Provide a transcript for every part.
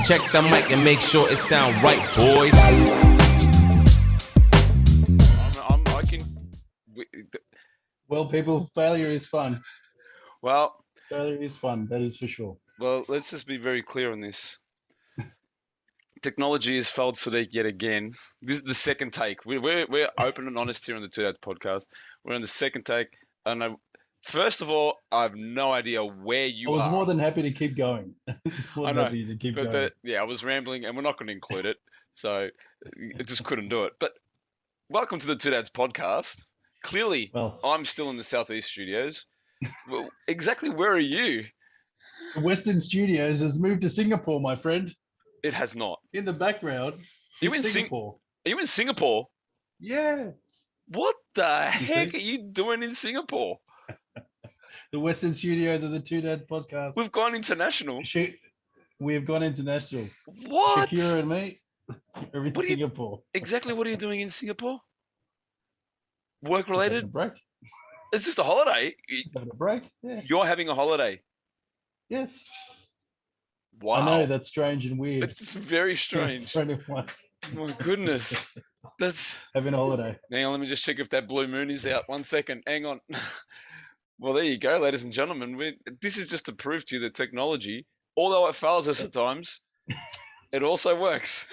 Check the mic and make sure it sound right, boys. I can. Well, people, failure is fun. Well, Failure is fun. That is for sure. well. Let's just be very clear on this. Technology has failed Sadiq yet again. This is the second take. We're open and honest here on the Two Dads podcast. We're on the second take, and first of all, I have no idea where you I was are. more than happy to keep going. I know, happy to keep going. but yeah, I was rambling, and we're not going to include it, so I just couldn't do it. But welcome to the Two Dads podcast. Clearly, Well, I'm still in the Southeast studios. Well, exactly where are you? the Western Studios has moved to Singapore, my friend. It has not. In the background, You is in Singapore. Are you in Singapore? Yeah. What the heck see? are you doing in Singapore? The Western Studios of the Two Dad podcast. We've gone international. We have gone international. What? Shakira and me are in What do you- Singapore. Exactly what are you doing in Singapore? Work Just having a related? break. It's just a holiday. Just having a break. Yeah. You're having a holiday. Yes. Wow. I know that's strange and weird. It's very strange. My goodness. That's. Having a holiday. Hang on, let me just check if that blue moon is out. 1 second. Hang on. Well, there you go, ladies and gentlemen. This is just to prove to you that technology, although it fails us at times, it also works.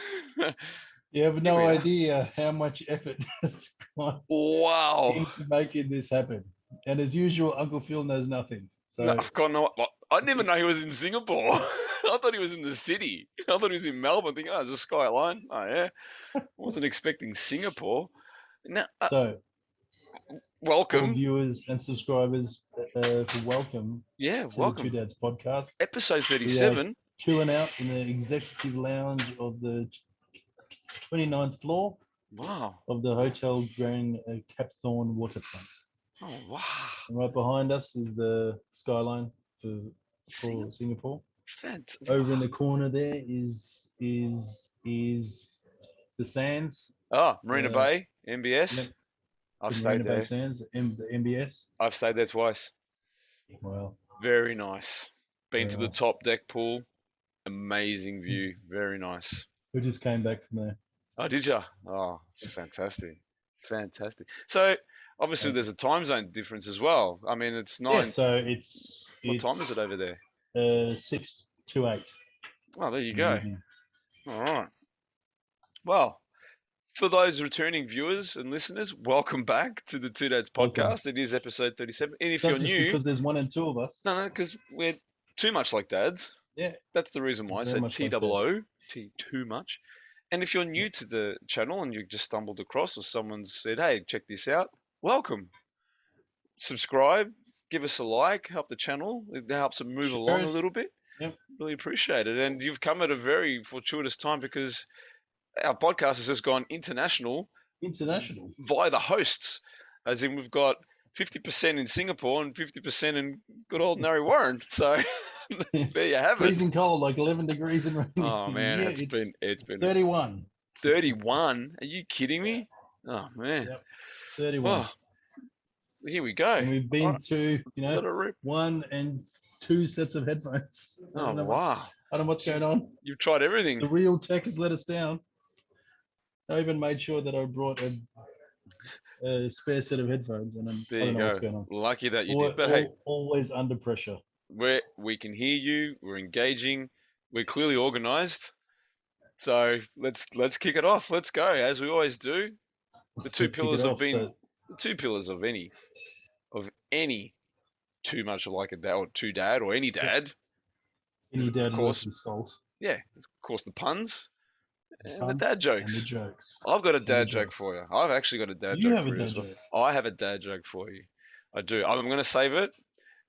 You have Here no we are. idea how much effort has gone Wow. into making this happen. And as usual, Uncle Phil knows nothing. So No, I've got no. I didn't even know he was in Singapore. I thought he was in the city. I thought he was in Melbourne. Thinking, oh, there's a skyline. Oh yeah. I wasn't expecting Singapore. Now, so all welcome. viewers and subscribers, welcome Yeah, to the Two welcome. Dads podcast. Episode 37. Chilling out in the executive lounge of the 29th floor Wow. of the Hotel Grand Capthorne Waterfront. Oh wow. And right behind us is the skyline for Singapore. Over in the corner there is the sands. Oh, Marina Bay, MBS. Yep. I've the stayed Marina Bay there. Sands, the MBS. I've stayed there twice. Well, Very nice. Been Very to the nice. top deck pool. Amazing view. Very nice. we just came back from there. Oh, did you? Oh, it's fantastic. Fantastic. So, obviously, Yeah. there's a time zone difference as well. I mean, it's Yeah, 9. so it's What time is it over there? 6 to 8. Oh, there you in the go. evening. All right. Well, for those returning viewers and listeners, welcome back to the Two Dads Welcome. podcast. It is episode 37. And if Not you're just new, because there's 1 and 2 of us. no, because we're too much like dads. Yeah. That's the reason why I Very said much like TOO, too much. And if you're new to the channel and you just stumbled across or someone said, hey, check this out, welcome. Subscribe, give us a like, help the channel. It helps it move Share along a it. little bit. Yep. Really appreciate it. And you've come at a very fortuitous time because our podcast has just gone international International. via the hosts. As in we've got 50% in Singapore and 50% in good old Narre Warren. So there you have it. Freezing cold, like 11 degrees and rainy. Oh man, Yeah, it's been 31. 31. Are you kidding me? Oh man. Yep. 31. Well, here we go. And we've been Alright, to, Let it rip. 1 and 2 sets of headphones. I Oh don't know wow. I don't know what's going on. You've tried everything. The real tech has let us down. I even made sure that I brought a spare set of headphones, and I There don't you know what's go. going on. Lucky that you did. But hey, Always under pressure. we can hear you. We're engaging. We're clearly organised. So let's kick it off. Let's go as we always do. The two Kick it pillars have off, been so- the two pillars of any too much like a dad or two dad or any dad. Any dad Of course. worth his salt. Yeah, of course the puns and the puns dad And jokes. the jokes. I've got a the dad joke jokes. for you. I've actually got a dad You joke have for a you dad as well. joke. I have a dad joke for you. I do. I'm going to save it.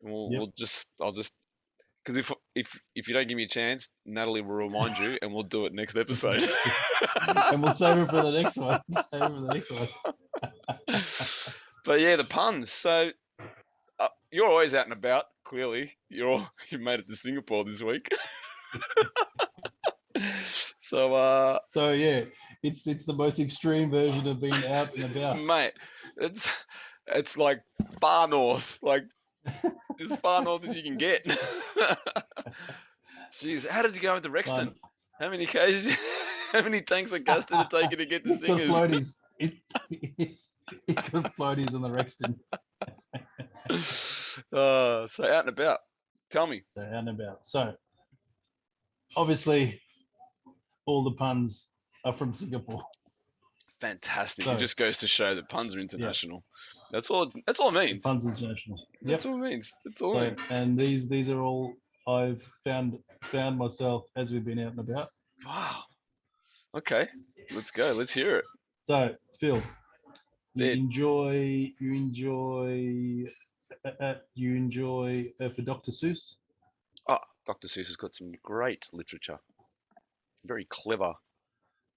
And Yep. I'll just because if you don't give me a chance, Natalie will remind you, and we'll do it next episode. And we'll save it for the next one. Save it for the next one. But yeah, the puns. So you're always out and about. Clearly, you made it to Singapore this week. So, So yeah, it's the most extreme version of being out and about. mate, it's like far north, like as far north as you can get. Jeez, how did you go with the Rexton? How many k's? How many tanks of gas did it take you to get the It's got singers? floaties. It's got floaties on the Rexton. So out and about. Tell me. So out and about. So obviously, all the puns are from Singapore. Fantastic. So, it just goes to show that puns are international. That's all. That's all it means. Puns international. That's all it means. That's all it means. And these are all I've found myself as we've been out and about. Wow. Okay. Let's go. Let's hear it. So Phil, Say it. you enjoy for Dr. Seuss? Oh, Dr. Seuss has got some great literature. Very clever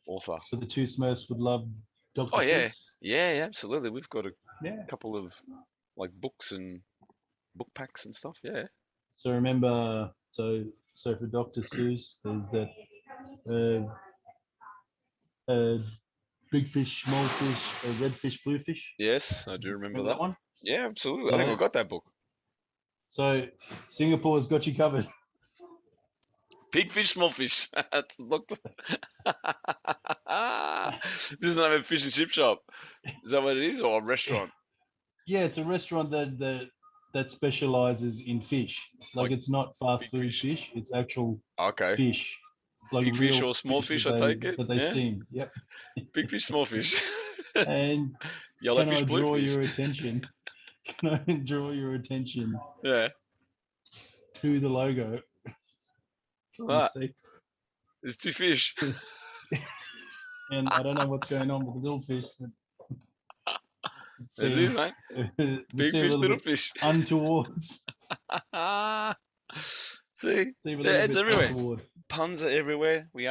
author. So the two Smurfs would love Dr. Oh yeah, Seuss? yeah, absolutely. We've got a Yeah. couple of like books and book packs and stuff. Yeah. So remember, so for Dr. Seuss, there's that big fish, small fish, red fish, blue fish. Yes, I do remember that one. Yeah, absolutely. I think I've got that book. So Singapore's got you covered. Big fish, small fish. Look. This is not a fish and chip shop. Is that what it is, or a restaurant? Yeah, it's a restaurant that specializes in fish. Like it's not fast food fish. It's actual fish. Like big fish or small fish, I take it. That they steam. Yep. Big fish, small fish. And yellow fish, blue fish. Your attention? Can I draw your attention? Yeah. To the logo. What? There's two fish. And I don't know what's going on with the little fish. It is, mate. Big fish, little fish. Untowards. See, it's everywhere. Untoward. Puns are everywhere. We're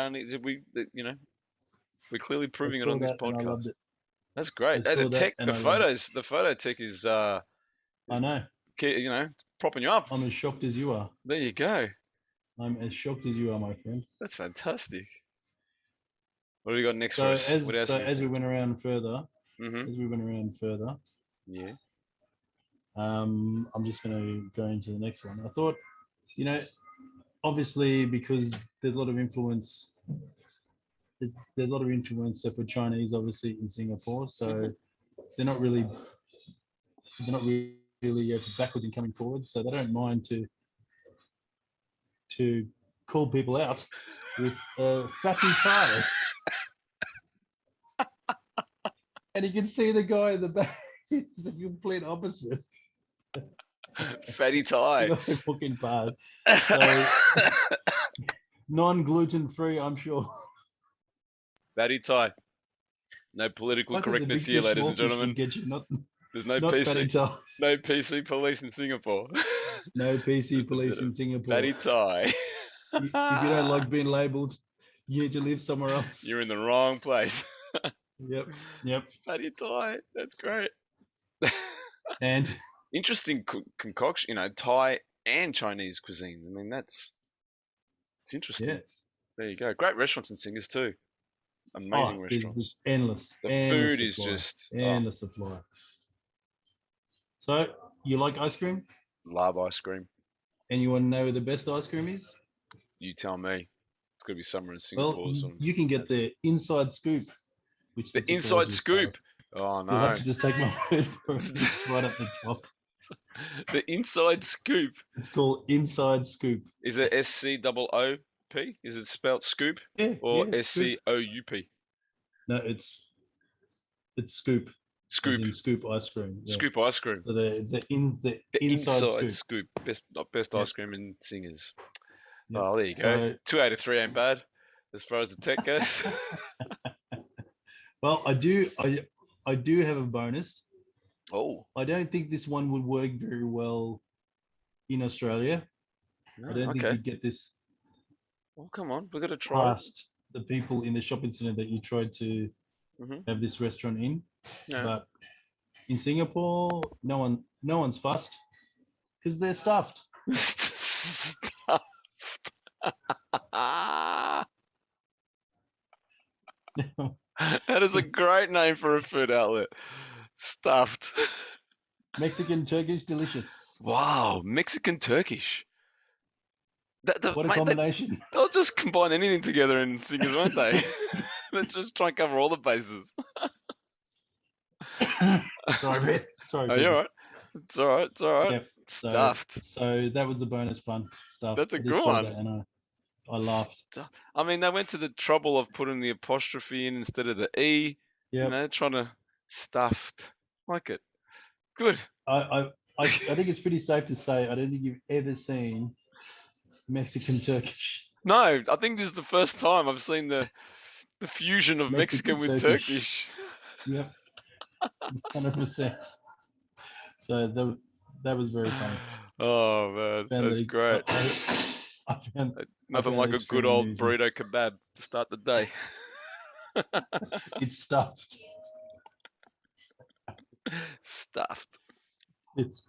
clearly proving it on this podcast. That's great. Hey, the photo tech is. I know. Propping you up. I'm as shocked as you are. There you go. I'm as shocked as you are, my friend. That's fantastic. What do we got next for us? As we went around further, yeah. I'm just going to go into the next one. I thought, obviously because there's a lot of influence. There's a lot of influence for Chinese, obviously, in Singapore. So they're not really backwards in coming forward. So they don't mind to call people out with fatty Thai. And you can see the guy in the back is the complete opposite. Fatty Thai. Fucking bad. So, non-gluten free, I'm sure. Fatty Thai. No political correctness here, ladies and gentlemen. There's no PC. No PC police in Singapore. No PC police in Singapore. Fatty Thai. If you don't like being labelled, you need to live somewhere else. You're in the wrong place. Yep. Fatty Thai. That's great. And interesting concoction, Thai and Chinese cuisine. I mean, it's interesting. Yes. There you go. Great restaurants and singers too. Amazing restaurants. Endless. The food is just endless supply. So, you like ice cream? Love ice cream. And you want to know where the best ice cream is? You tell me. It's got to be somewhere in Singapore. Well, you can get the inside scoop. The inside scoop? Oh, no. You'll have to just take my word for it. It's right at the top. The inside scoop? It's called inside scoop. Is it SCOOP? Is it spelled scoop? Yeah. Or SCOUP? No, it's scoop. Scoop. Scoop ice cream. Yeah. Scoop ice cream. So the inside scoop. Best ice cream in Singers. Yeah. Oh, there you go. 2 out of 3 ain't bad as far as the tech goes. Well, I do have a bonus. Oh. I don't think this one would work very well in Australia. No, I don't think you'd get this. Well, come on, we've got to try. Past the people in the shopping centre that you tried to have this restaurant in, but in Singapore, no one's fussed because they're stuffed. Stuffed. That is a great name for a food outlet. Stuffed. Mexican, Turkish, delicious. Wow, Mexican, Turkish. What a Mate, combination. they'll just combine anything together in singers, won't they? Let's just try and cover all the bases. Sorry, man. Sorry, Oh, you're people. all right. It's all right. It's all right. Yep. Stuffed. So that was the bonus fun stuff. That's a I good just saw one. that and I laughed. I mean, they went to the trouble of putting the apostrophe in instead of the E. You Yep. know, trying to stuffed. Like it. Good. I think it's pretty safe to say I don't think you've ever seen Mexican Turkish. No, I think this is the first time I've seen the fusion of Mexican with Turkish. Yep. 100%. So that was very funny. Oh man, that's great. I found Nothing like a good extremely old amusing. burrito kebab to start the day. It's stuffed. Stuffed. It's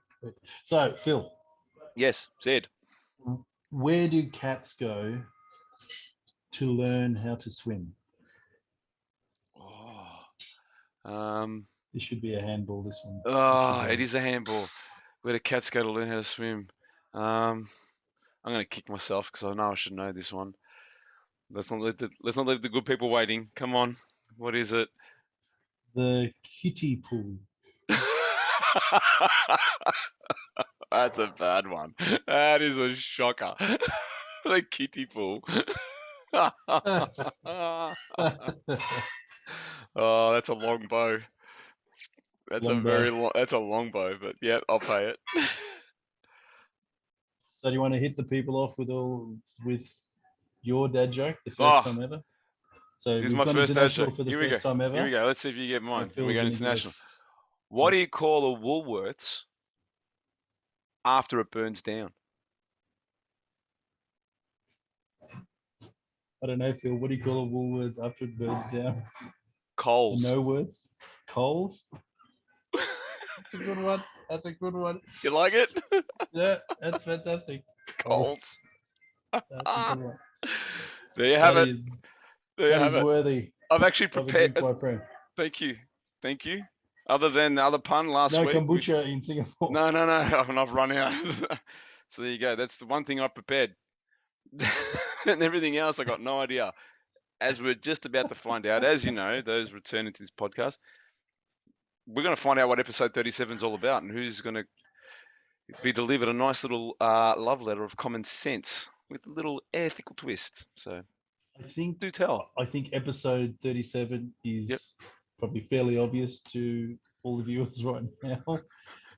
so Phil. Yes, said. Where do cats go to learn how to swim? Oh, This should be a handball. This one. it is a handball. Where do cats go to learn how to swim? I'm gonna kick myself because I know I should know this one. Let's not leave the good people waiting. Come on, what is it? The kiddie pool. That's a bad one. That is a shocker. The kiddie pool. Oh, that's a long bow. That's Long a bow. very long. That's a long bow, but yeah, I'll pay it. So do you want to hit the people off with your dad joke, the first Oh, time ever? So this is we've my gone first dad international joke. for the Here we go. first time ever. Here we go. Let's see if you get mine. And we're Phil's going gonna give international. us- What do you call a Woolworths after it burns down? I don't know, Phil. What do you call a Woolworths after it burns down? Coles. No words. Coles. That's a good one. That's a good one. You like it? Yeah, that's fantastic. Coles. That's a good one. There you have That it. is There you that have is it. worthy I've actually of a prepared. drink, my friend. Thank you. Thank you. Other than the other pun last No week. kombucha in Singapore. No. I've run out. So there you go. That's the one thing I prepared. And everything else, I got no idea. As we're just about to find out, as you know, those returning to this podcast, we're going to find out what episode 37 is all about and who's going to be delivered a nice little love letter of common sense with a little ethical twist. So I think do tell. I think episode 37 is Yep. probably fairly obvious to all the viewers right now.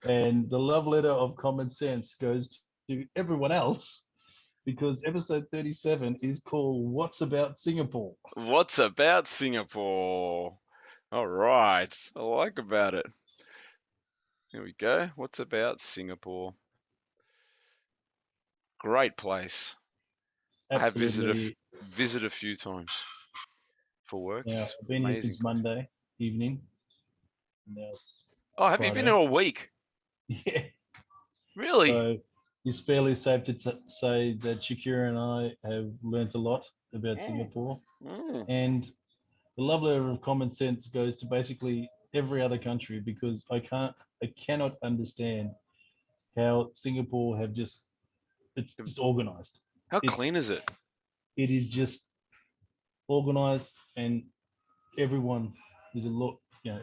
And the love letter of common sense goes to everyone else because episode 37 is called What's About Singapore? What's about Singapore? All right. I like about it. Here we go. What's about Singapore? Great place. I have Absolutely. visited a few times for work. Now, It's I've been here amazing since place. Monday evening. Now it's Oh, have you been Friday. here a week? Yeah. Really? So it's fairly safe to say that Shakira and I have learnt a lot about Singapore. Mm. And the love letter of common sense goes to basically every other country because I cannot understand how Singapore have it's just organized. How It's- clean is it? It is just organized and everyone is a lot,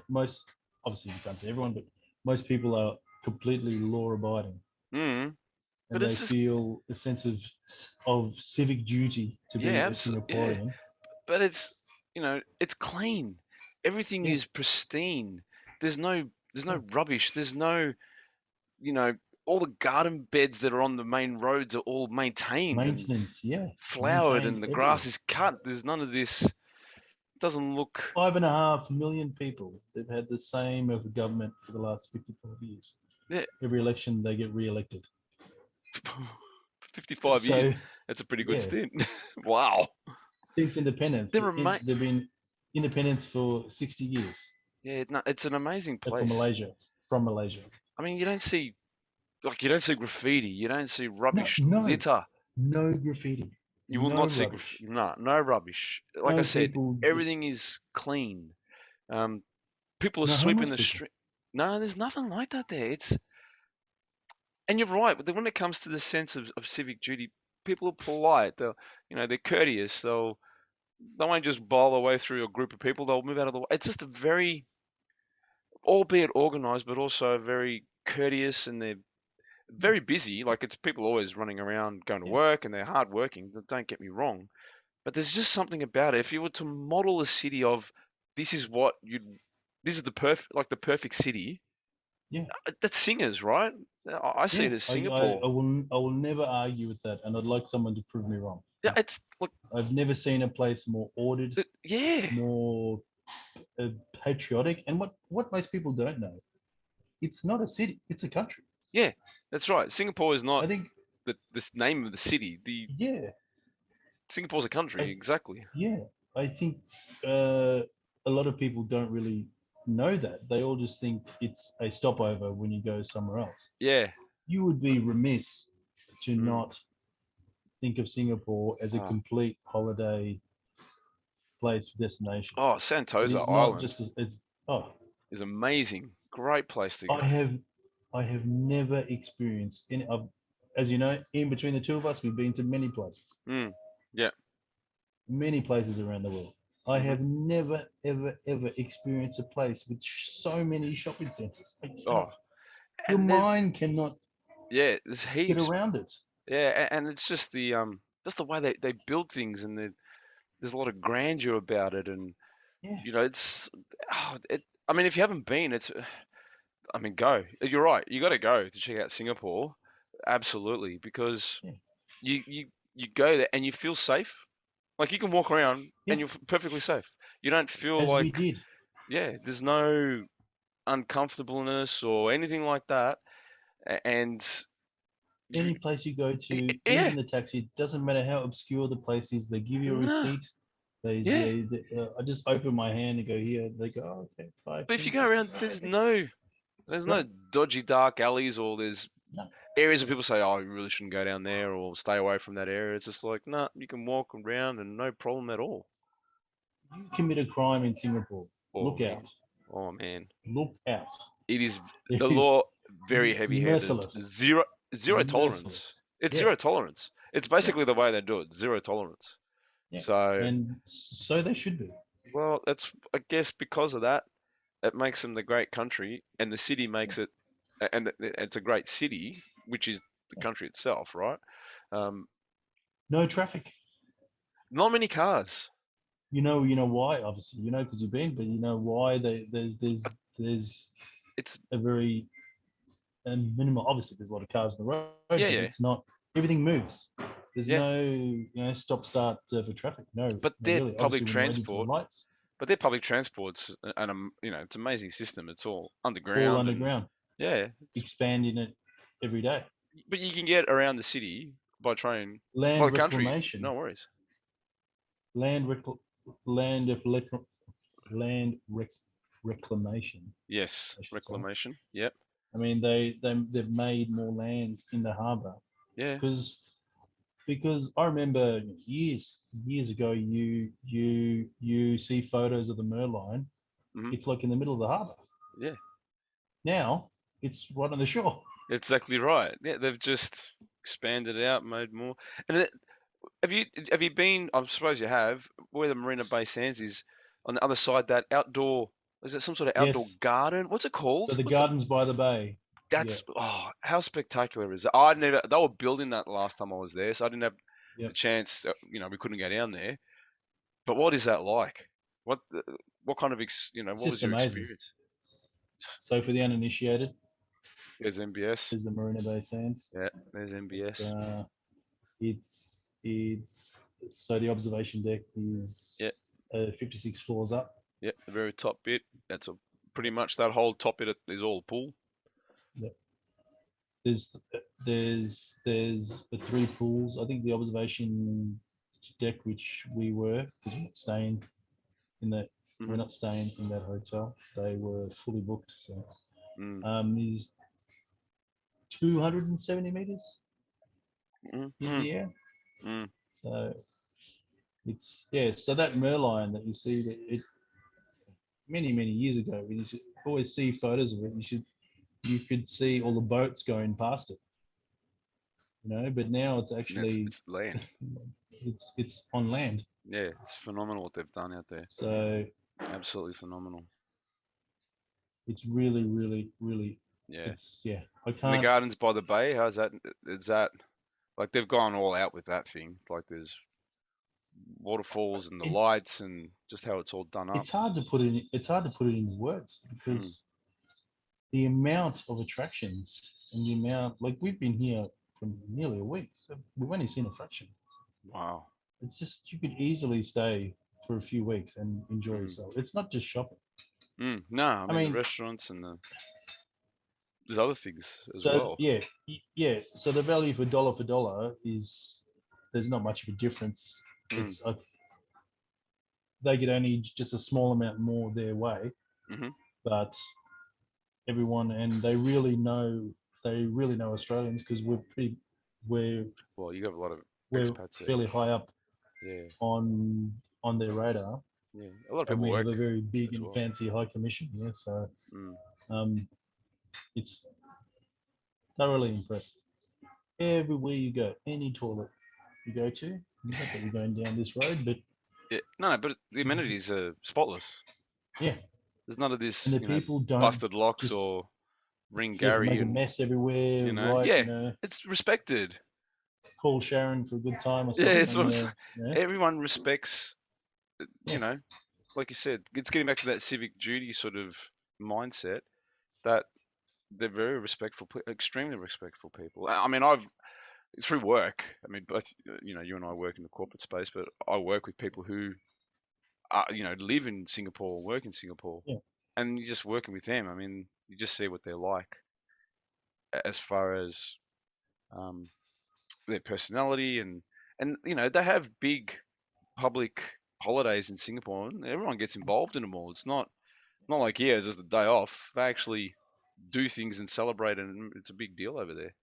most, obviously you can't say everyone, but most people are completely law abiding. Mm. And But they it's just, feel a sense of civic duty to be yeah, a Singaporean. but it's, it's clean. Everything Yeah. is pristine. There's no rubbish. There's no, all the garden beds that are on the main roads are all maintained and Maintenance, yeah. flowered, Maintained and the everywhere. grass is cut. There's none of this. It doesn't look 5.5 million people. They've had the same of government for the last 55 years. Yeah. Every election they get re-elected. 55 So, years. That's a pretty good yeah. stint. Wow. Since independence, They've they've been independence for 60 years. Yeah, no, it's an amazing They're place. From Malaysia. I mean, you don't see graffiti. You don't see rubbish No. litter. No graffiti. You will no not see rubbish. no rubbish. Like No I said, people everything is clean. People are No sweeping homeless the people. street. No, there's nothing like that there. And you're right. But when it comes to the sense of civic duty, people are polite. They're courteous. They won't just bowl their way through a group of people. They'll move out of the way. It's just a very, albeit organized, but also very courteous, and they're very busy. Like, it's people always running around going to Yeah. work, and they're hardworking. Don't get me wrong, but there's just something about it. If you were to model a city of this is what you'd, this is the perfect city. Yeah. That's Singers, right? I see Yeah. it as I Singapore. will never argue with that, and I'd like someone to prove me wrong. Yeah, it's like, I've never seen a place more ordered, yeah, more patriotic, and what most people don't know, it's not a city, it's a country. yeah, that's right. Singapore is not I think, this name of the city. The yeah, Singapore's a country, I, exactly. yeah, I think a lot of people don't really know that. They all just think it's a stopover when you go somewhere else. Yeah. You would be remiss to Mm. not think of Singapore as a Oh, complete holiday place destination. oh, It Sentosa is not Island just it's oh, is amazing. Great place to go. I have never experienced any of, as you know, in between the two of us, we've been to Mm. Yeah. many places around the world. I Hmm. have never, ever, ever experienced a place with so many shopping centers. I Oh, cannot, your and then mind cannot yeah, there's get heaps. around it. Yeah, and it's just the way they build things, and there's a lot of grandeur about it, and Yeah, it's I mean, if you haven't been, I mean, go. You're right. You got to go to check out Singapore, absolutely, because yeah, you you you go there and you feel safe. Like, you can walk around yeah, and you're perfectly safe. You don't feel as we like, did. yeah, there's no uncomfortableness or anything like that. And Any place you go to, yeah, even the taxi, doesn't matter how obscure the place is, they give you a no, receipt. They, yeah. I just open my hand and go here. They go, oh, okay, But if you 5, 10 go bucks. around, Okay, there's thank you. no Right? dodgy dark alleys, or there's No. areas where people say, oh, you really shouldn't go down there or stay away from that area. It's just like, no, you can walk around and no problem at all. You commit a crime in Singapore. Oh Look man, out. oh man, Look out. it is It the is law very heavy-handed. merciless. Zero tolerance. Merciless. It's Yeah, zero tolerance. It's yeah, basically the way they do it. Zero tolerance. yeah. So, And so they should be. well, that's, I guess, because of that, it makes them the great country, and the city Yeah, makes it, and it's a great city, which is the yeah. country itself, right? Um, No traffic. not many cars. You know why? Obviously, you know because you've been, but you know why there's It's a very minimal. Obviously, there's a lot of cars on the road, yeah, but yeah, it's not. Everything moves. There's yeah. no stop start for traffic. No, But no, their really. public Obviously, when you're waiting for the transport, lights, transport's and it's an amazing system. It's all all underground, and underground, yeah, expanding it every day. but you can get around the city by train, by Land the country, reclamation, no worries. land recl- land of lec- land reclamation, Yes, I should say. reclamation. Yep. I mean, they've made more land in the harbour Yeah. because I remember years ago, you see photos of the Merline. Hmm. It's like in the middle of the harbour. Yeah. Now it's right on the shore. Exactly right. Yeah, they've just expanded it out, made more. And have you been? I suppose you have. Where the Marina Bay Sands is, on the other side, that outdoor, is it some sort of outdoor Yes. garden? What's it So called? the What's it? gardens by the bay. Yeah. That's, oh, how spectacular is it? I never. They were building that last time I was there, so I didn't have the Yep. chance. We couldn't go down there. But what is that like? What the, what kind of It's what was just your amazing. experience? So for the uninitiated, There's MBS. there's the Marina Bay Sands. Yeah, there's It's MBS. uh, it's so the observation deck Yeah, is 56 floors up. yeah, the very top bit. That's pretty much that whole top bit is all pool. Yep. There's there's the three pools. I think the observation deck, which we were, because we're not staying in that, we're Hmm. not staying in that hotel. They were fully booked. So Mm. is 270 meters Mm. in Mm. the air. Mm. So it's yeah. So that Merline that you see, that it many years ago, you should always see photos of it. You could see all the boats going past it. But now it's And actually it's land. it's on land. Yeah, it's phenomenal what they've done out there. So Absolutely phenomenal. it's really, really, really. Yeah. I And the can't. Gardens by the Bay, how's that? Is that like they've gone all out with that thing? Like there's waterfalls and the It, lights and just how it's all done up. it's hard to put it. It's hard to put it into words Mm. because the amount of attractions and the amount, like we've been here for nearly a week, so we've only seen a fraction. Wow. It's just you could easily stay for a few weeks and enjoy Mm. yourself. It's not just shopping. No, I I mean the mean, restaurants and there's other things as so well. yeah. So the value for dollar is there's not much of a difference. Mm. It's they get only just a small amount more their way, Hmm. but everyone and they really know Australians because we're Well, you have a lot of we're expats there. fairly high up Yeah, on their radar, yeah. A lot of and people we have work a very big as and well. fancy high commission. Yeah, so Mm. um, it's thoroughly impressed. Everywhere you go, any toilet you go to, not that we're going down this road, but Yeah. No, but the amenities are spotless. yeah, There's none of and this, the people don't busted locks just or ring Gary make a and mess everywhere, right? yeah, it's respected. Call Sharon for a good time or Yeah, something, it's what and I'm saying. yeah, Everyone respects, you yeah. know, like you said, it's getting back to that civic duty sort of mindset that they're very respectful, extremely respectful people. I mean, I've through work. I mean, both you and I work in the corporate space, but I work with people who live in Singapore, work in Singapore, Yeah. and you're just working with them. I mean, you just see what they're like as far as um, their personality and they have big public holidays in Singapore, and everyone gets involved in them all. It's not like here, it's just a day off. They actually do things and celebrate, and it's a big deal over there.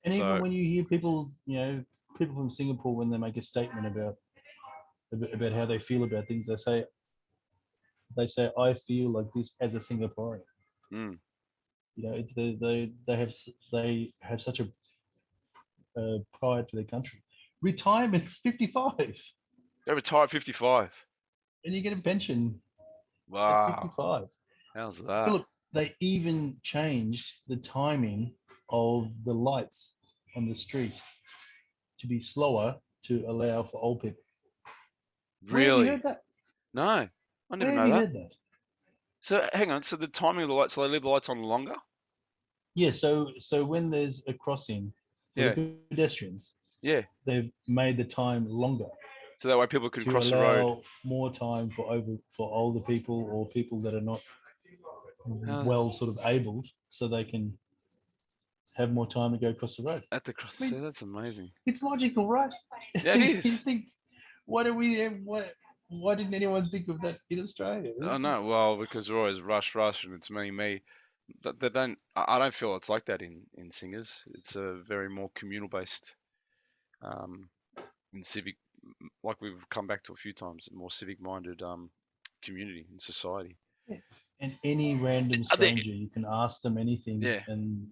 And even So when you hear people, people from Singapore, when they make a statement about how they feel about things, they say, I feel like this as a Singaporean. mm, It's they have such a pride for their country. Retirement's 55, they retire at 55. and you get a pension at Wow, 55. how's that? Philip, they even changed the timing of the lights on the street to be slower to allow for old people. Where have you Really? heard that? No, I never Where have know you that. heard that? So hang on. So the timing of the lights, so they leave the lights on longer? Yeah, so when there's a crossing for Yeah, the pedestrians, yeah. they've made the time longer So that way people can to cross the road. allow more time for older people or people that are not How's well sort of abled, so they can have more time to go across the road. at the cross? I So mean, that's amazing. it's logical, right? Yeah, it You is. think, why do we have what? Why didn't anyone think of that in Australia? I know. Well, because we're always rush, and it's me. They don't. I don't feel it's like that in singers. It's a very more communal based, um, and civic, like we've come back to a few times, a more civic minded community and society. Yeah. And any random Are there, stranger, you can ask them anything, yeah. and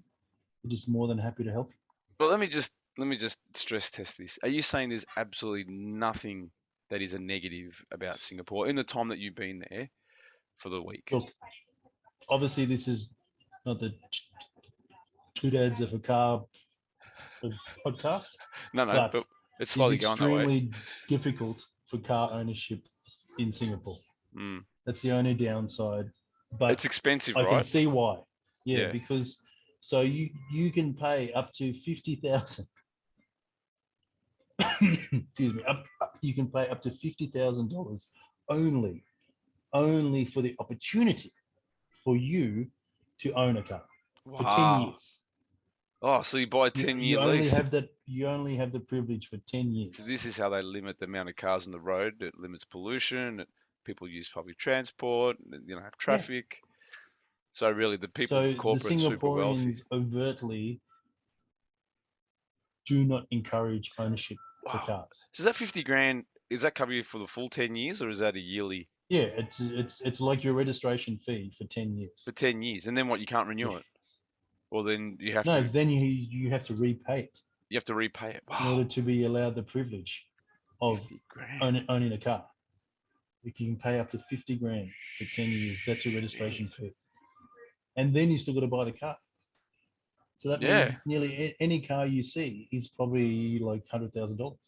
they're just more than happy to help you. But let me just stress test this. Are you saying there's absolutely nothing that is a negative about Singapore in the time that you've been there for the week? Look, obviously, this is not the two dads of a car podcast, No, but but it's it's slowly going that way. extremely difficult for car ownership in Singapore. Mm. That's the only downside. But It's expensive, I can right? see why. Yeah, Yeah. because so you can pay up to 50,000. Excuse me. You can pay up to $50,000 only for the opportunity for you to own a car for 10 Wow. years. Oh, so you buy a You 10-year you only lease. have that. You only have the privilege for 10 So years. this is how they limit the amount of cars on the road. It limits pollution. People use public transport. Have Yeah. traffic. So really, the people, So the corporate, super wealthy. Singaporeans overtly do not encourage ownership for Wow. cars. So is that 50 grand? Is that cover you for the full 10 years, or is that a yearly Yeah, it's like your registration fee for 10 for years. 10 years? And then what? You can't Yeah. renew it, or then you have No, to. then you have to repay it. You have to repay it. in Wow, order to be allowed the privilege of 50 grand. owning a car. You can pay up to 50 grand for 10 years. That's your registration fee. And then you still got to buy the car. So that Yeah. means nearly any car you see is probably like $100,000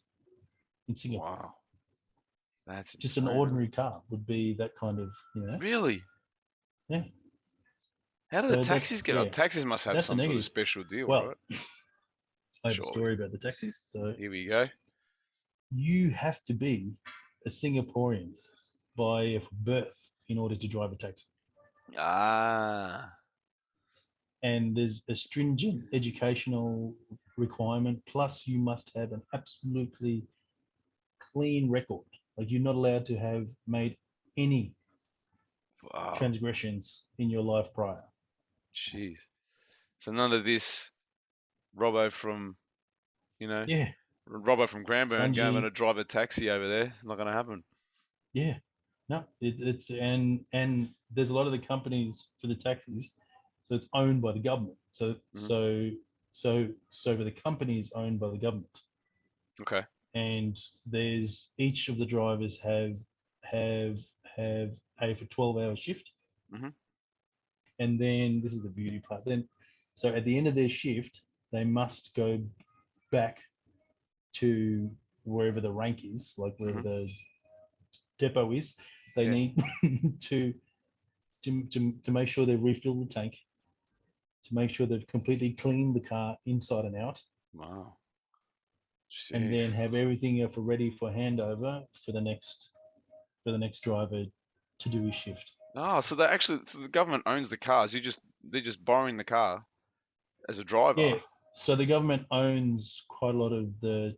in Singapore. Wow. That's Just an insane, isn't it? ordinary car would be that kind of, Really? yeah. How do the So taxis that's, get up? Taxis must have that's a some sort of negative. special deal, Well, right? I have a Surely. story about the taxis. So Here we go. you have to be a Singaporean by birth in order to drive a taxi. Ah. And there's a stringent educational requirement. Plus, you must have an absolutely clean record. Like you're not allowed to have made any Wow. transgressions in your life prior. Jeez. So none of this Robbo from, Yeah, Robbo from Cranbourne going to Sanji. drive a taxi over there. It's not going to happen. Yeah, no, it's and there's a lot of the companies for the taxis, so it's owned by the government. So Hmm. the company is owned by the government, Okay. and there's each of the drivers have have a for 12-hour shift, Hmm. and then this is the beauty part. Then, so at the end of their shift, they must go back to wherever the rank is, like wherever Hmm. the depot is. They Yeah. need to to make sure they've refilled the tank, to make sure they've completely cleaned the car inside and out, Wow. and Jeez. then have everything for ready for handover for the next driver to do his shift. Oh, so the government owns the cars. They're just borrowing the car as a driver. Yeah. So the government owns quite a lot of the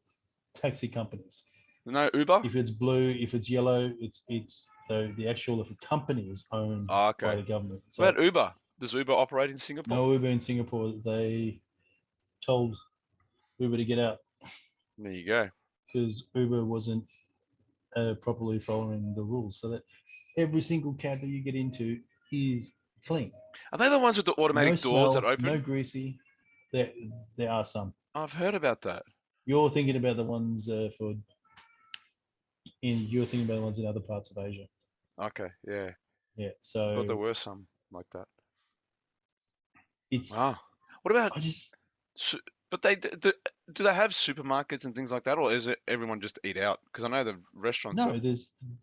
taxi companies. No Uber? If it's blue, if it's yellow, it's the actual company is owned Oh, by okay. the government. What So about Uber? Does Uber operate in Singapore? no Uber in Singapore. They told Uber to get out There you go. because Uber wasn't properly following the rules. So that every single cab that you get into is clean. Are they the ones with the No automatic doors that smell, no open? greasy. There are some. I've heard about that. You're thinking about the ones you're thinking about the ones in other parts of Asia. Okay, yeah. Yeah. I thought there So were some like that. it's Wow. What about, I just su- but do they have supermarkets and things like that, or is it everyone just eat out? Because I know the restaurants are, no.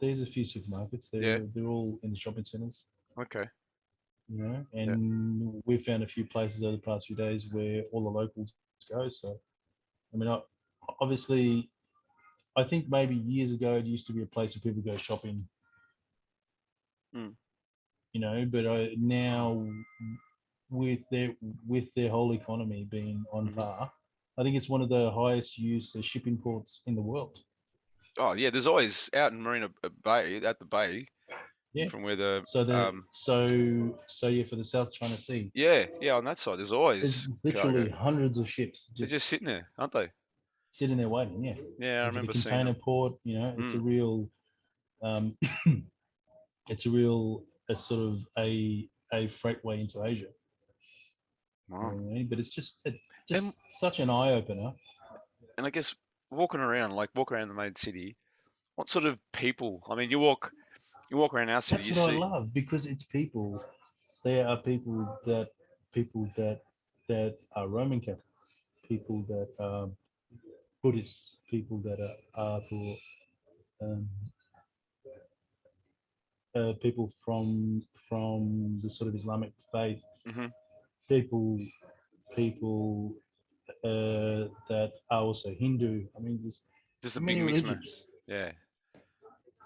There's a few supermarkets. yeah, They're all in the shopping centres. okay, yeah. And we found a few places over the past few days where all the locals go. So I mean, obviously, I think maybe years ago it used to be a place where people go shopping, Mm. but now with their with their whole economy being on Hmm. par, I think it's one of the highest used shipping ports in the world. Oh, yeah, there's always out in Marina Bay, at the bay, Yeah. from where the, So yeah, for the South China Sea, yeah, on that side, there's there's always literally cargo. hundreds of ships They're just just sitting there, aren't they? sitting there waiting. Yeah. Yeah, I And for the remember seeing container them. port, it's a Mm. real um, it's a sort of a freightway into Asia. You know Wow. what I mean? But it's And just such an eye opener. and I guess walk around the main city. What sort of people? I mean, you walk around our city, That's you what I see. love because it's people. There are people that are Roman Catholic, people that are Buddhists, people that are for um, people from the sort of Islamic faith, Hmm. people that are also Hindu. I mean, there's Just a big many mix, man. religions. Yeah,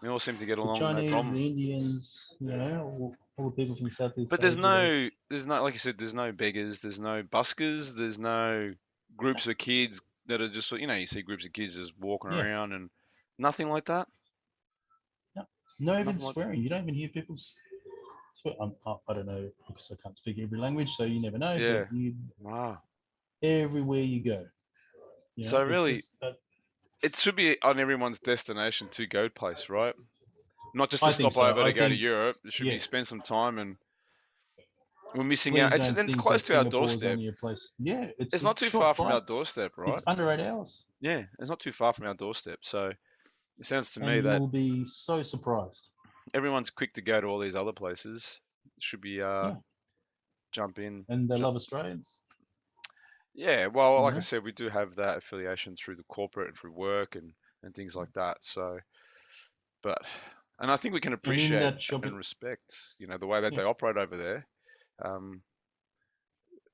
we all seem to get The along, no Chinese, problem. the Indians, all the people from Southeast But Asia. there's no, like you said, there's no beggars, there's no buskers, there's no groups of kids that are just, you see groups of kids just walking Yeah, around and nothing like that. no, no even Nothing like that. swearing. You don't even hear people swear. I don't know because I can't speak every language, so you never know. But Yeah. you Wow. everywhere you go, So it's really, just. it should be on everyone's destination to go place, right? Not just to I think stop so. over I to go to think Europe. It should be yeah, spend some time and We're missing Please out. don't It's think close that to our Singapore is doorstep. only a place. Yeah, it's It's a not too short far from our flight. doorstep, right? It's under 8 hours, Yeah, it's not too far from our doorstep. So it sounds to and me you that will be so surprised. everyone's quick to go to all these other places. Should be Yeah, jump in. and they love Australians. Yeah, well, You like I know, said, we do have that affiliation through the corporate and through work and things like that. So, but and I think we can and in appreciate that and shopping, respect, the way that yeah, they operate over there. Um,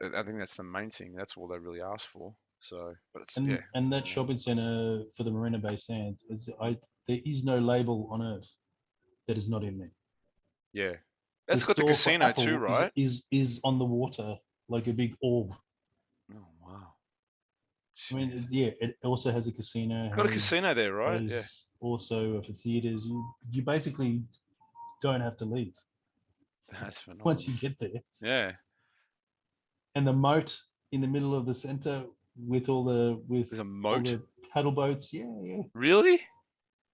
I think that's the main thing. That's all they really ask for. So, but it's yeah, and that shopping centre for the Marina Bay Sands there is no label on earth that is not in there. yeah. The That's got the store for casino too, Apple is right? is is on the water like a big orb. Oh wow, I mean, jeez. yeah, it also has a casino, Got a casino there, right? Yeah, has also for theaters. You basically don't have to leave that's once phenomenal. you get there. Yeah, And the moat in the middle of the center with there's a all moat. the paddle boats. Yeah, yeah, Really?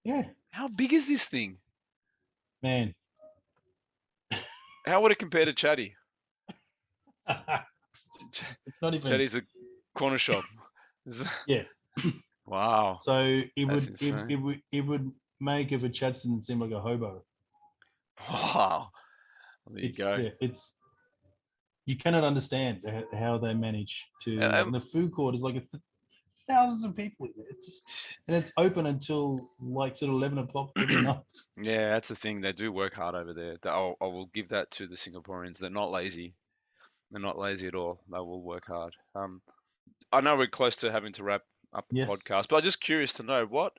yeah. How big is this thing? Man, How would it compare to Chatty? it's not even. Chatty's a corner shop. Yeah. Wow, So it that's would insane. it would make if a Chadstone seem like a hobo. Wow. Well, there you It's go. yeah, it's you cannot understand how they manage to. And the food court is like thousands of people in there. And it's open until like sort of 11 o'clock every night. Yeah, that's the thing. They do work hard over there. I will give that to the Singaporeans. They're not lazy. They're not lazy at all. They will work hard. I know we're close to having to wrap up the Yes. podcast, but I'm just curious to know what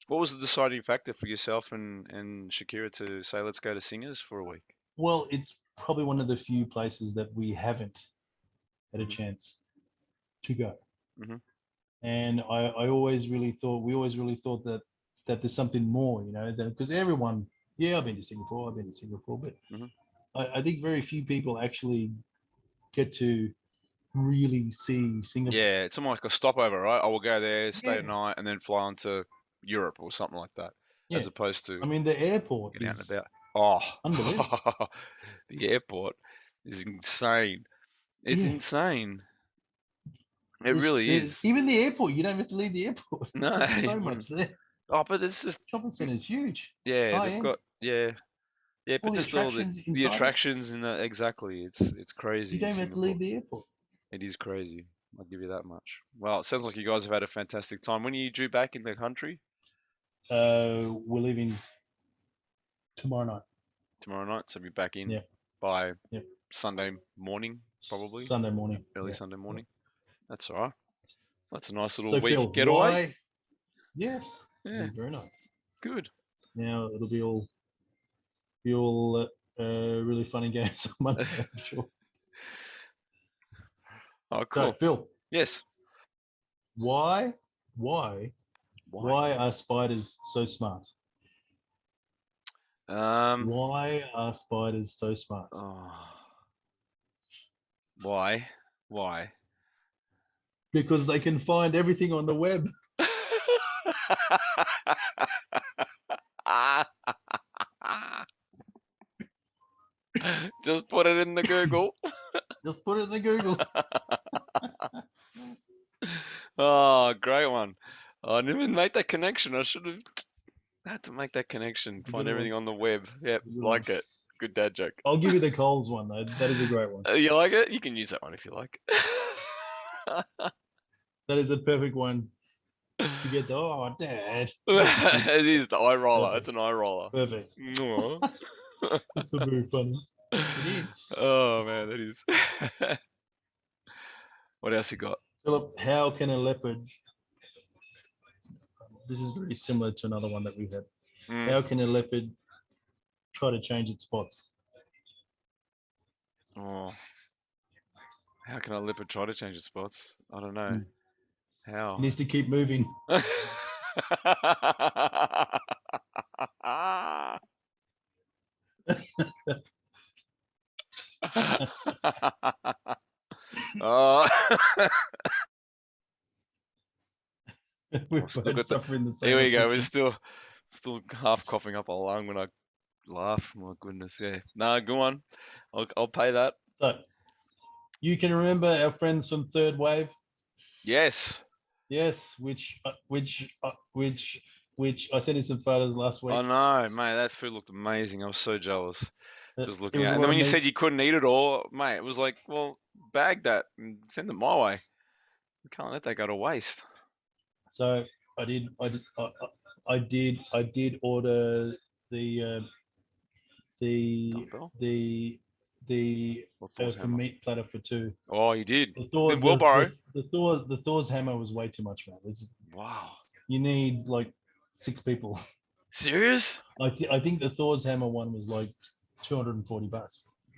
was the deciding factor for yourself and Shakira to say let's go to Singers for a week? Well, it's probably one of the few places that we haven't had a Hmm. chance to go. Hmm. And I always really thought we always really thought that there's something more, because everyone, yeah, I've been to Singapore, but Hmm. I think very few people actually get to really see Singapore. Yeah, it's almost like a stopover, right? I will go there, stay a Yeah, night, and then fly on to Europe or something like that, yeah. as opposed to I mean, the airport getting out and is about. Oh, unbelievable. the airport is insane. It's Yeah, insane. It really there's is. even the airport. You don't have to leave the airport. No, There's so much there. oh, but it's just Shopping center is huge, yeah, high they've end. got yeah, yeah, All but the just all the attractions the inside it. attractions and the exactly, it's You crazy, don't even have to Singapore. leave the airport. It is crazy. I'll give you that much. Well, it sounds like you guys have had a fantastic time. When are you due back in the country? We're leaving tomorrow night. Tomorrow night, so be back in Yeah, by yeah. Sunday morning, probably Sunday morning. early Yeah, Sunday yeah. morning. That's all right. That's a nice little So Phil, week getaway. why? Yes, it'll Yeah, be very nice. good. Now it'll be all really funny games on Monday, I'm sure. Oh, So cool. Phil, Yes. why, why, Why? why are spiders so smart? Um. Why are spiders so smart? Oh, why? Why? Because they can find everything on the web. Just put it in the Google. Just put it in the Google. Oh, great one. Oh, I didn't even make that connection. I should have had to make that connection. A Find good everything one. on the web. Yep, A good one. like it. Good dad joke. I'll give you the Coles one though. That is a great one. You like it? You can use that one if you like. That is a perfect one to get the dad. It is the eye roller. It's Perfect. an eye roller. Perfect. Aw. It's so very funny. It is. Oh man, that is. What else you got? Philip, how can a leopard? This is very similar to another one that we had. Mm. How can a leopard try to change its spots? Oh, how can a leopard try to change its spots? I don't know. Mm. How? It needs to keep moving. Oh, We're I've still both got the. suffering the Here same we go. We're affliction. still half coughing up a lung when I laugh. My goodness, yeah. No, go on. I'll pay that. So you can remember our friends from Third Wave? Yes. Yes, which I sent you some photos last week. I know, mate. That food looked amazing. I was so jealous. It Just it looking was at it. a And lot then of when you meat. said you couldn't eat it all, mate, it was like, well, bag that and send it my way. You can't let that go to waste. So I did order the the Dumbbell the the or Thor's for hammer? meat platter for two. Oh, you did. The Then we'll borrow. Thor's hammer was way too much, man. Wow. You need like 6 people. Serious? I think the Thor's hammer one was like $240,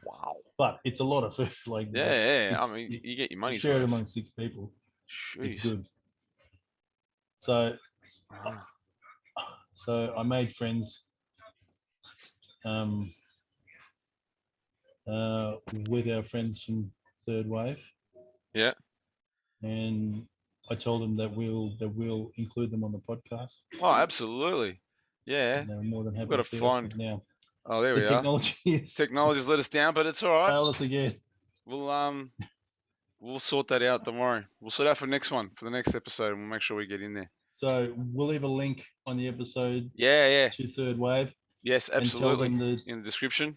Wow. but it's a lot of food. Like, Yeah, but yeah. I it's mean, you get your you money's share it worth. among 6 people. It's Jeez. good. So Ah. I made friends um, with our friends from Third Wave, Yeah. and I told them that we'll include them on the podcast. Oh, absolutely. Yeah. They're more than We've happy got to to feed us. find. But now Oh, there the we are. technology is Technology's let us down, but it's all right. failed us again. We'll sort that out tomorrow. We'll sort out for next one, for the next episode, and we'll make sure we get in there. So we'll leave a link on the episode Yeah, yeah. to Third Wave Yes, and tell absolutely. them In the description.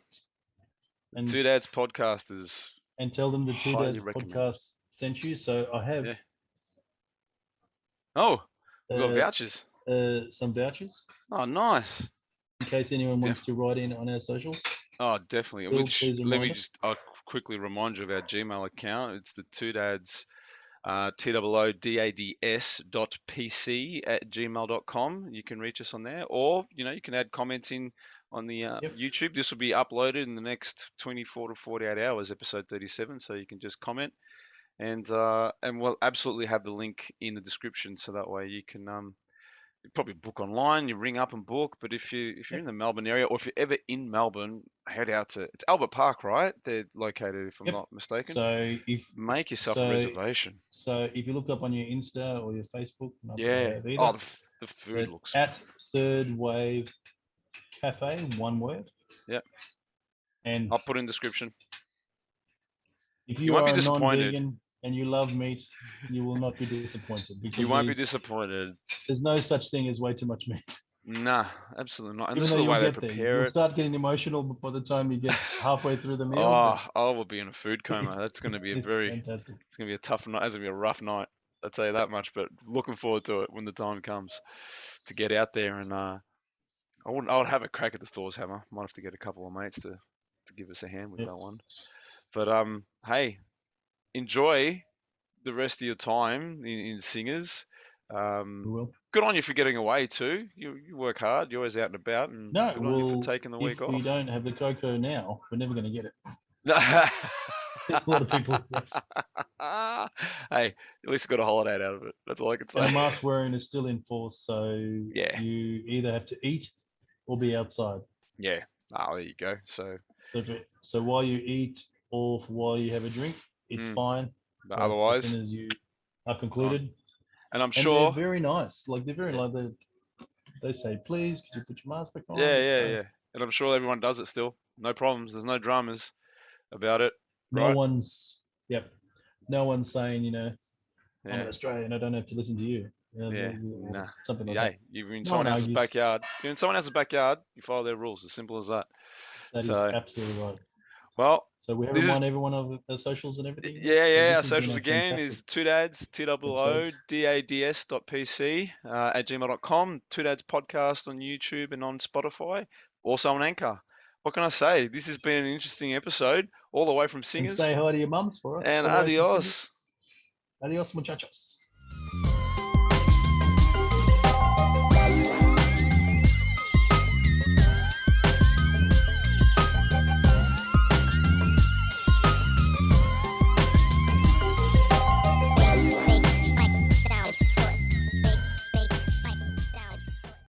and Two Dads podcast is tell them the Two highly Dads recommended. podcast sent you. So I have Yeah. Oh, we've got vouchers. some vouchers Oh, nice. in case anyone wants to write in on our socials. Oh, definitely. Bill, Which please let me remind us. just I'll quickly remind you of our Gmail account. It's the Two Dads TOODADS.pc@gmail.com. You can reach us on there, or you can add comments in on the Yep. YouTube. This will be uploaded in the next 24 to 48 hours, episode 37. So you can just comment, and we'll absolutely have the link in the description, so that way you can probably book online. You ring up and book. But if you're in the Melbourne area, or if you're ever in Melbourne, head out to it's Albert Park, right? They're located, if I'm not mistaken. So Make yourself a reservation. So if you look up on your Insta or your Facebook, not that I Yeah. have either, Oh, the food looks. at Third Wave Cafe, one word. Yeah. And I'll put in description. if You you won't be are a disappointed. non-vegan and you love meat, you will not be disappointed because You won't be disappointed. there's no such thing as way too much meat. Nah, absolutely not. And Even this though is the you'll way they get there, prepare you'll it. start getting emotional by the time you get halfway through the meal. Oh, I will be in a food coma. That's going to be it's it's fantastic. going to be a tough night. It's going to be a rough night. I'll tell you that much. But looking forward to it when the time comes to get out there. And I would have a crack at the Thor's hammer. Might have to get a couple of mates to give us a hand with that one. But hey, enjoy the rest of your time in Singers. We will. Good on you for getting away too. You work hard. You're always out and about, and good on you for taking the week if we off. don't have the cocoa now, we're never going to get it. No. There's a lot of people. Hey, at least we got a holiday out of it. That's all I can say. And the mask wearing is still in force, so Yeah. you either have to eat or be outside. Yeah. Oh, there you go. So So while you eat or while you have a drink, it's fine. But otherwise, as soon as you are concluded. And I'm And sure they're very nice. Like they're very like they say, please, could you put your mask back on? yeah. And I'm sure everyone does it still. No problems. There's no dramas about it. No right? one's saying, I'm Yeah. an Australian, I don't have to listen to you. Yeah. Or Nah. something like Yeah. that. You're in No someone one else's argues. backyard. You're in someone else's backyard. You follow their rules. As simple as that. That is So, absolutely right. well, So we have this is- remind everyone of the socials and everything. yeah. So this Our has been socials a again fantastic is two dads, TOODADS.pc @gmail.com. Two Dads podcast on YouTube and on Spotify. Also on Anchor. What can I say? This has been an interesting episode, all the way from And Singers. say hi to your mums for us. And all the way from adios. Adios, muchachos.